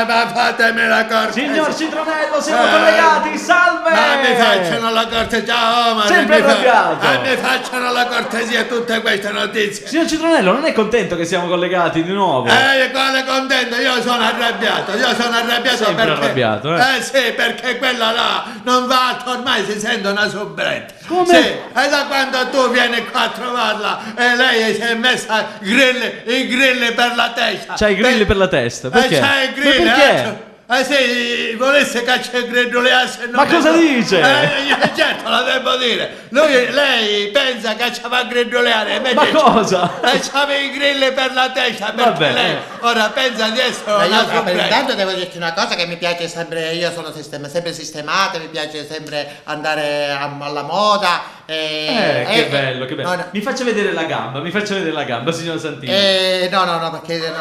ma fatemi la cortesia. Signor Citronello, siamo collegati, salve! Ma mi facciano la cortesia, ma Sempre arrabbiato. mi facciano la cortesia tutte queste notizie. Signor Citronello, non è contento che siamo collegati di nuovo? Quale contento, io sono arrabbiato Sempre perché arrabbiato, sì, perché quella là non va altro, ormai si sente una soubretta. Come? Sì, e da quando tu vieni qua a trovarla e lei si è messa i grilli per la testa. C'hai i grilli per la testa, perché? C'hai i grilli, Ma perché? Se volesse cacciare il grilluleasse Ma cosa dice? Certo, lo devo dire. Lei pensa che ci va a grilluleare. Ma cosa? C'aveva i grilli per la testa perché Vabbè, lei ora pensa di essere Ma una io soubretta. intanto devo dirti una cosa che mi piace sempre, io sono sempre sistemata, mi piace sempre andare alla moda. Che bello, che bello. No, Mi faccia vedere la gamba, signor Santino. no, perché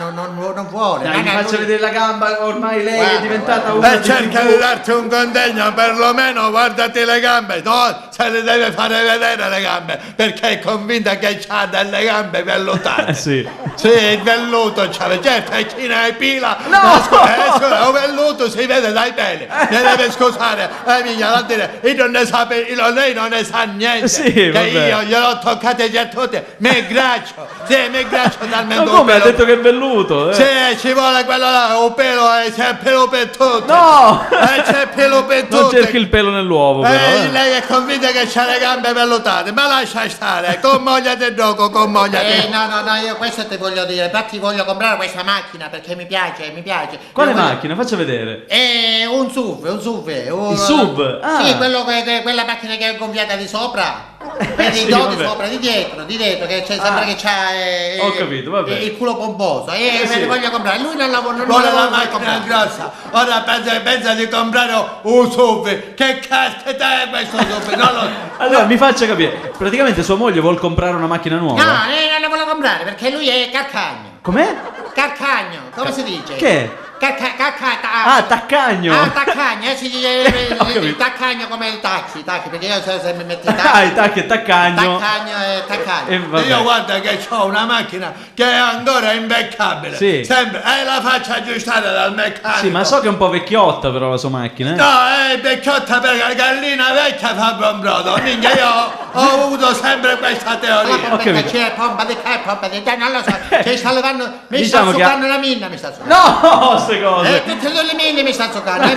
non vuole. Dai, mi Raga, faccia lui- vedere la gamba, ormai lei è Guarda, diventata guarda. una Cerca di darti un contegno, perlomeno guardati le gambe, no, se le deve fare vedere le gambe, perché è convinta che c'ha delle gambe vellutate. Sì. Sì, il velluto c'ha, certo, e chi ne pila, No! il velluto si vede dai peli, mi deve scusare, miglia, da dire, io non ne sape, lei non ne sa niente, Sì, che vabbè. io gliel'ho toccate già tutte, mi graccio, sì, mi graccio Ma talmente come? Ha pelo. detto che è velluto? Sì, ci vuole quello là, un pelo, c'è pelo per tutto. No! C'è pelo per tutto. Non cerchi il pelo nell'uovo, però. Lei è convinta che c'ha le gambe vellutate, ma lascia stare, con moglie del gioco, con moglie no, io questo ti voglio dire, infatti voglio comprare questa macchina perché mi piace. Quale Io voglio- macchina? Faccia vedere. È un SUV. Il SUV? Ah. Sì, quella macchina che è gonfiata di sopra. Vedi, Sì, no, di vabbè. sopra, di dietro, che sembra che c'ha Ho capito, vabbè. il culo pomposo. E sì. me ne voglio comprare. Lui non la vuole vuole la vuole macchina comprare. grossa. Ora pensa di comprare un SUV. Che caspita è questo SUV? Non lo Allora, mi faccia capire. Praticamente sua moglie vuol comprare una macchina nuova. No, non la vuole comprare perché lui è carcagno. Com'è? Carcagno, come si dice? Che? Taccagno. Taccagno, si dice Ho capito. il taccagno come il taxi, perché io se mi metti il taxi. I tacchi e taccagno. Taccagno e taccagno. E vabbè. Io guarda che ho una macchina che è ancora impeccabile. Sì. Sempre, la faccio aggiustare dal meccanico. Sì, ma so che è un po' vecchiotta però la sua macchina. No, è vecchiotta perché la gallina vecchia fa buon brodo. Minchia, io ho avuto sempre questa teoria. Ho capito. C'è pompa di non lo so, ci sta levando, mi Diciamo sta che zuccando la minna, mi sta zuccando. No, ste cose. Tutte le minne mi sta zuccando,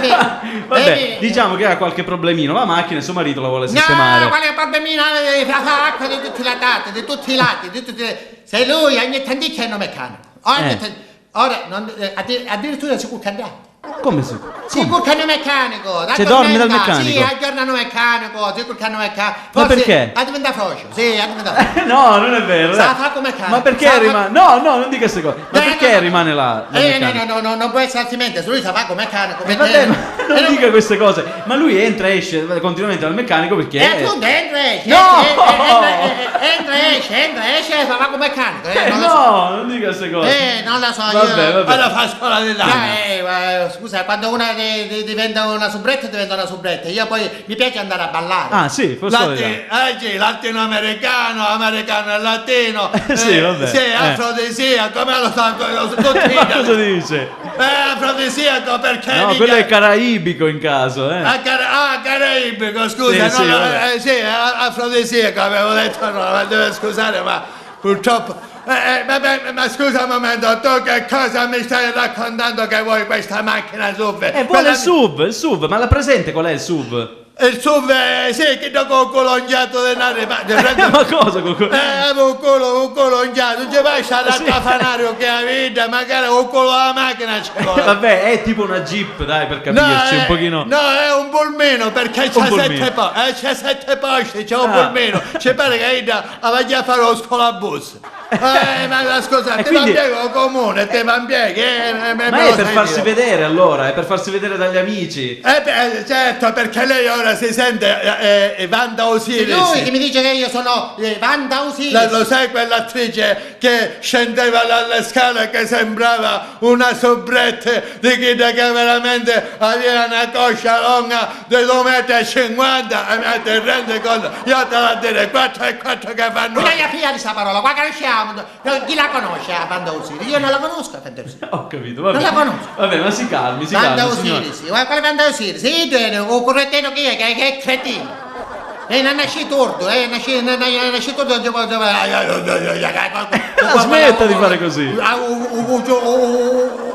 Vabbè, diciamo che ha qualche problemino la macchina e suo marito la vuole No, sistemare. quale problemino, fa acqua di tutti i lati, di tutti i lati, se lui ogni tanto che è un meccanico, ora, addirittura si può cambiare. Come si? Si cuccano meccanico, Cioè, dorme dal meccanico? Sì, aggiornano meccanico, si cuccano meccanico. Ma perché? Ha diventato frocio, sì, ha diventato. No, non è vero. Sa dai. fa come meccanico. Ma perché rimane? No, non dica queste cose. Ma perché rimane là? da meccanico? No, non può essere altrimenti, se lui sa fa come meccanico. Vabbè, ma non dica queste cose. Ma lui entra e esce continuamente dal meccanico perché. E appunto entra e esce. No! Entra e esce, fa come meccanico. Non lo so. No, non dica queste cose. Non lo so, Vabbè, io. vabbè. Ora fa scuola di danno. Scusa, quando una diventa una soubretta, diventa una soubretta. Io poi mi piace andare a ballare. Ah, sì, forse lo vediamo. Sì, latinoamericano, americano e latino. Sì, vabbè. Sì, afrodisiaco, come lo sa tutti. Ma cosa dice? Afrodisiaco perché. No, quello è caraibico in caso, Caraibico, scusa, Sì, no, vabbè. sì, afrodisiaco avevo detto no, ma deve scusare, ma purtroppo. Vabbè, ma scusa un momento, tu che cosa mi stai raccontando che vuoi questa macchina SUV? Vuole il SUV, ma la presente qual è il SUV? Il SUV, sì, che dopo un colongiato denaro, Ma cosa? un culo ongiato, non ci vai a stare a cafanario che ha vita, magari un culo alla macchina ci vuole. Vabbè, è tipo una Jeep, dai, per capirci un pochino. No, è un pulmino perché c'ha pulmino. c'è 7 posti, c'è un pulmino. Ci pare che a fare lo scolabus. Ma scusa, E ti quindi- manpiego comune, ti manpieghi. Ma è per farsi vedere allora, è per farsi vedere dagli amici. Certo, perché lei ora ancora si sente Wanda Osiris. Lui che mi dice che io sono Wanda Osiris. Lo sai quell'attrice che scendeva dalle scale che sembrava una soubrette di chi che veramente aveva una coscia lunga di 2,50 m e ti rendi conto? Io te la dire 4 e 4 che fanno. Non hai figlia di sta parola, qua conosciamo. Chi la conosce la Wanda Osiris? Io non la conosco, Wanda Osiris. Ho capito, vabbè. Non la conosco. Vabbè, ma si calmi, Wanda signore. Osiris, quale Wanda Osiris? Sì, o correttino chi è? Che è cretino. E non nasci torto, nasci torto. Smetta di fare così. Un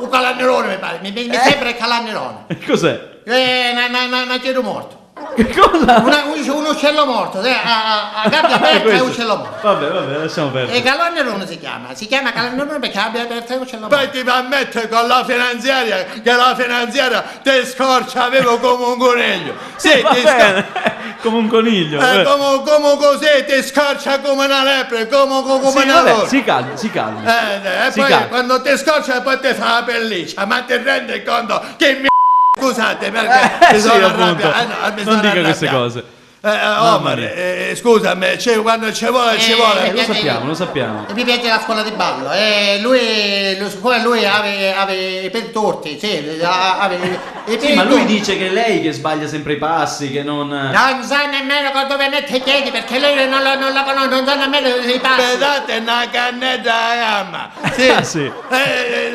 calannerone mi pare, mi sembra il calannerone. Cos'è? Un uccello morto. Che cosa? Un uccello morto, a gabbia aperta è un uccello morto. Vabbè, lasciamo perdere. E calannerone si chiama calannerone perché abbia aperta è un uccello morto. Poi ti va a mettere con la finanziaria, che la finanziaria ti scorcia, avevo come un coniglio. Sì, Va ti bene, come un coniglio. come così, ti scorcia come una lepre, come una vabbè, loro. si calmi. E Si poi calmi. quando ti scoccia poi ti fa la pelliccia, ma ti rendi conto che mi scusate perché mi Sì, sono appunto. arrabbiato, mi Non sono dica queste arrabbiato. cose. Omar, mia. scusami, quando ci vuole, ci vuole. Lo sappiamo. E mi piace la scuola di ballo. E lui aveva i peli torti, sì, aveva i peli Ma lui torti. dice che è lei che sbaglia sempre i passi, che non... Non sa nemmeno dove mette i piedi perché lei non la conosce, non sa nemmeno i passi. Pedate una cannella a gamma. Sì. Sì.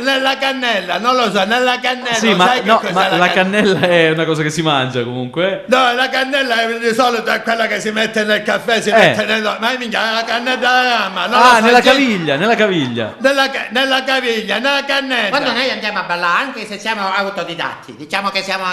Nella cannella, non lo so, nella cannella. Sì, ma, sai che no, cos'è ma la cannella è una cosa che si mangia comunque. No, la cannella è di solito è quella che si mette nel caffè, si mette ma minchia, la cannella alla gamma. Non lo so, Nella sì. caviglia, nella caviglia. Nella caviglia, nella cannella. Quando noi andiamo a ballare, anche se siamo autodidatti, diciamo che siamo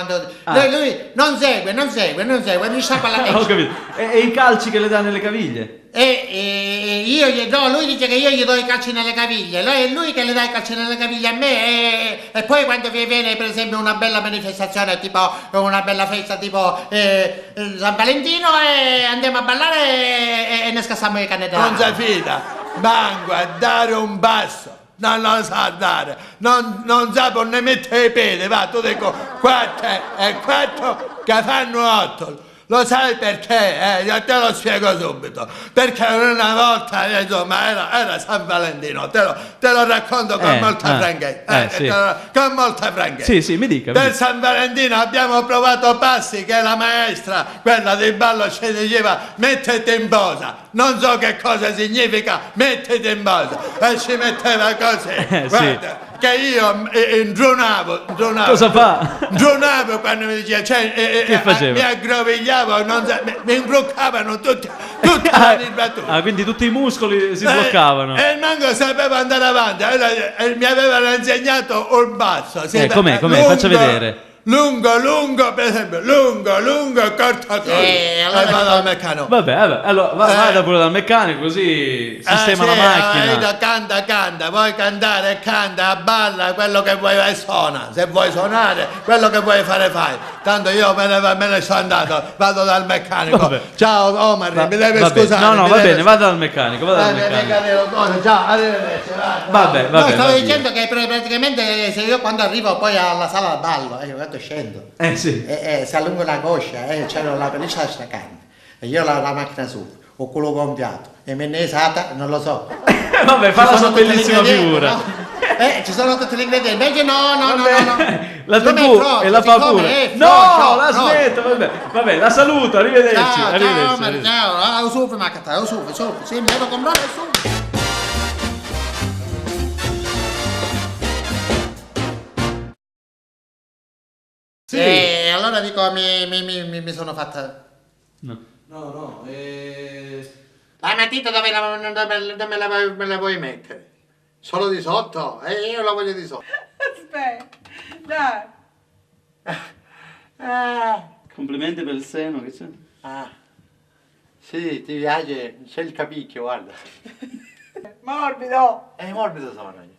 lui non segue, mi sciacqua la Ho testa. capito. E i calci che le dà nelle caviglie? Lui dice che io gli do i calci nelle caviglie, è lui che le dà i calci nelle caviglie a me e poi quando viene per esempio una bella manifestazione tipo una bella festa tipo San Valentino e andiamo a ballare e ne scassiamo i canne Non si fida, manco a dare un passo. Non lo sa dare, non sa per ne mettere i piedi, va, tu dico 4 e 4 che fanno 8. Lo sai perché? Io te lo spiego subito. Perché una volta, insomma, era San Valentino, te lo racconto con molta franchezza. Sì. Con molta franchezza. Sì, mi dica. Per San Valentino abbiamo provato passi che la maestra, quella del ballo, ci diceva mettete in posa. Non so che cosa significa mettete in posa. E ci metteva così. Guarda, che io indronavo. Cosa fa? Indronavo quando mi diceva, Che faceva? mi aggrovigliavo, mi imbroccavano tutti la battuta. Quindi tutti i muscoli si sbloccavano. E manco sapeva andare avanti, mi avevano insegnato un basso. Com'è? Lungo, Faccia vedere. Lungo, per esempio, lungo, corto. Allora vado al meccanico. Vabbè, allora vada pure dal meccanico così sistema la macchina. Canta, vuoi cantare, canta, balla, quello che vuoi suona. Se vuoi suonare, quello che vuoi fare fai. Tanto io me ne sono andato, vado dal meccanico. Vabbè. Ciao Omar, mi devi scusare. No, va bene, vada dal meccanico, Ciao, arrivederci. Vabbè. No, stavo va dicendo che praticamente se io quando arrivo poi alla sala da ballo, quando scendo, via. Sì. si allunga la coscia e c'era la pelliccia staccante. E io la macchina su, ho quello gonfiato e me ne è esata, non lo so. Vabbè, fa la sua bellissima figura. No? Ci sono tutti gli ingredienti, invece no. La Siccome TV è e la fa siccome pure. è No, la frocio. smetta, vabbè, la saluto, arrivederci. Ciao, arrivederci. ciao, su, macata, su, sì, mi devo comprare su. Sì. E allora dico, mi sono fatta... No. La matita dove me la vuoi mettere? Solo di sotto? Io la voglio di sotto. Aspetta, dai. Complimenti per il seno, che c'è? Sì, ti piace? C'è il capicchio, guarda. Morbido. È morbido sono io.